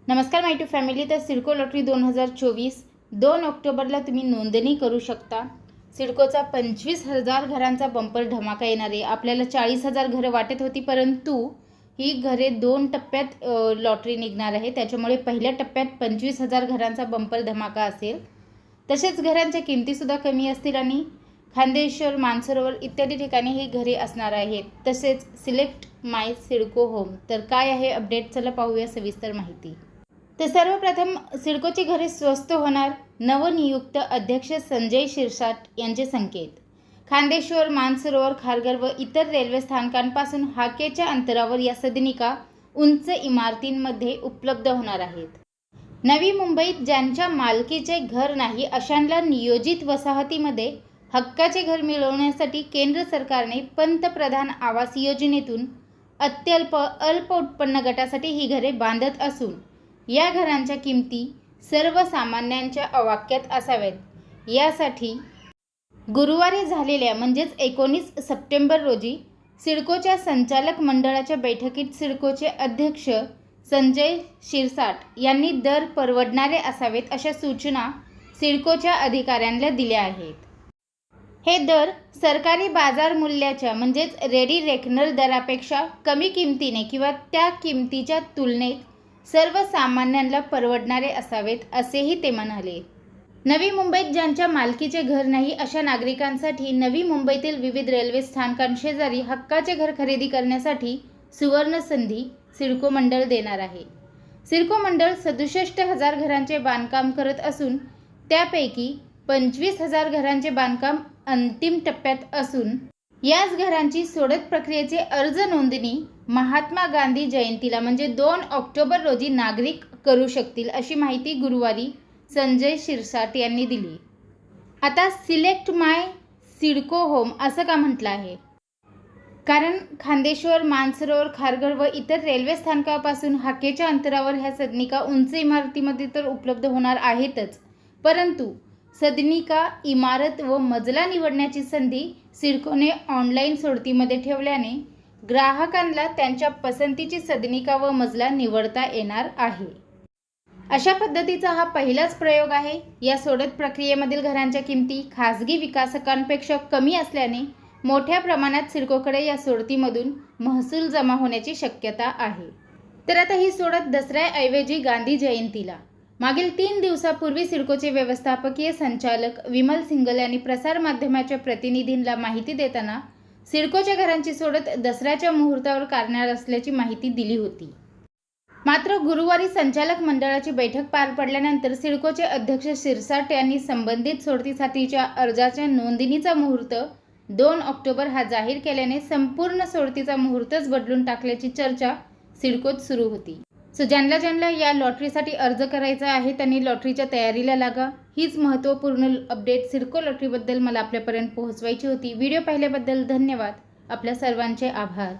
नमस्कार माय to family. तर CIDCO lottery 2024 2 ऑक्टोबरला तुम्ही नोंदणी करू शकता। सिडकोचा 25,000 घरांचा बंपर धमाका येणार आहे। आपल्याला 40,000 घरं वाटत होती, परंतु ही घरे 2 टप्प्यात लॉटरी निघणार आहे। त्याच्यामुळे पहिल्या टप्प्यात 25,000 घरांचा बंपर धमाका असेल। तसेच घरांच्या किमतीसुद्धा कमी असतील आणि खांदेश्वर, मानसरोवर इत्यादी ठिकाणी ही घरे असणार आहेत। तसेच सिलेक्ट माय सिडको होम, तर काय आहे अपडेट, चला पाहूया सविस्तर माहिती। तर सर्वप्रथम सिडकोची घरे स्वस्त होणार, नवनियुक्त अध्यक्ष संजय शिरसाट यांचे संकेत। खांदेश्वर, मानसरोवर, खारघर व इतर रेल्वे स्थानकांपासून हाकेच्या अंतरावर या सदनिका उंच इमारतींमध्ये उपलब्ध होणार आहेत। नवी मुंबईत ज्यांच्या मालकीचे घर नाही अशांना नियोजित वसाहतीमध्ये हक्काचे घर मिळवण्यासाठी केंद्र सरकारने पंतप्रधान आवास योजनेतून अल्प उत्पन्न गटासाठी ही घरे बांधत असून या घरांच्या किमती सर्वसामान्यांच्या आवाक्यात असाव्यात यासाठी गुरुवारी झालेल्या म्हणजेच 19 सप्टेंबर रोजी सिडकोच्या संचालक मंडळाच्या बैठकीत सिडकोचे अध्यक्ष संजय शिरसाट यांनी दर परवडणारे असावेत अशा सूचना सिडकोच्या अधिकाऱ्यांना दिल्या आहेत। हे दर सरकारी बाजार मूल्याच्या म्हणजेच रेडी रेकनर दरापेक्षा कमी किमतीने किंवा त्या किमतीच्या तुलनेत सर्वसामान्यांना परवडणारे असावेत असेही ते म्हणाले। नवी मुंबईत ज्यांच्या मालकीचे घर नाही अशा नागरिकांसाठी नवी मुंबईतील विविध रेल्वे स्थानकांशेजारी हक्काचे घर खरेदी करण्यासाठी सुवर्ण संधी सिडको मंडळ देणार आहे। सिडको मंडळ 67,000 घरांचे बांधकाम करत असून त्यापैकी 25,000 घरांचे बांधकाम अंतिम टप्प्यात असून याच घरांची सोडत प्रक्रियेचे अर्ज नोंदणी महात्मा गांधी जयंतीला म्हणजे 2 ऑक्टोबर रोजी नागरिक करू शकतील अशी माहिती गुरुवारी संजय शिरसाट यांनी दिली। आता सिलेक्ट माय सिडको होम असं का म्हटलं आहे? कारण खांदेश्वर, मानसरोवर, खारघर व इतर रेल्वे स्थानकापासून हाकेच्या अंतरावर ह्या सदनिका उंच इमारतीमध्ये तर उपलब्ध होणार आहेतच, परंतु सदनिका, इमारत व मजला निवडण्याची संधी सिडकोने ऑनलाईन सोडतीमध्ये ठेवल्याने ग्राहकांना त्यांच्या पसंतीची सदनिका व मजला निवडता येणार आहे। अशा पद्धतीचा हा पहिलाच प्रयोग आहे। या सोडत प्रक्रियेमधील घरांच्या किमती खासगी विकासकांपेक्षा कमी असल्याने मोठ्या प्रमाणात सिडकोकडे या सोडतीमधून महसूल जमा होण्याची शक्यता आहे। तर आता ही सोडत दसऱ्याऐवजी गांधी जयंतीला। मागील 3 दिवसापूर्वी सिडकोचे व्यवस्थापकीय संचालक विमल सिंगल यांनी प्रसारमाध्यमाच्या प्रतिनिधींना माहिती देताना सिडकोच्या घरांची सोडत दसऱ्याच्या मुहूर्तावर करणार असल्याची माहिती दिली होती। मात्र गुरुवारी संचालक मंडळाची बैठक पार पडल्यानंतर सिडकोचे अध्यक्ष शिरसाट यांनी संबंधित सोडतीसाठीच्या अर्जाच्या नोंदणीचा मुहूर्त 2 ऑक्टोबर हा जाहीर केल्याने संपूर्ण सोडतीचा मुहूर्तच बदलून टाकल्याची चर्चा सिडकोत सुरू होती। सो ज्यांना या लॉटरीसाठी अर्ज करायचा आहे त्यांनी लॉटरीच्या तयारीला लागा। हीच महत्त्वपूर्ण अपडेट सिडको लॉटरीबद्दल मला आपल्यापर्यंत पोहोचवायची होती। व्हिडिओ पाहिल्याबद्दल धन्यवाद। आपल्या सर्वांचे आभार।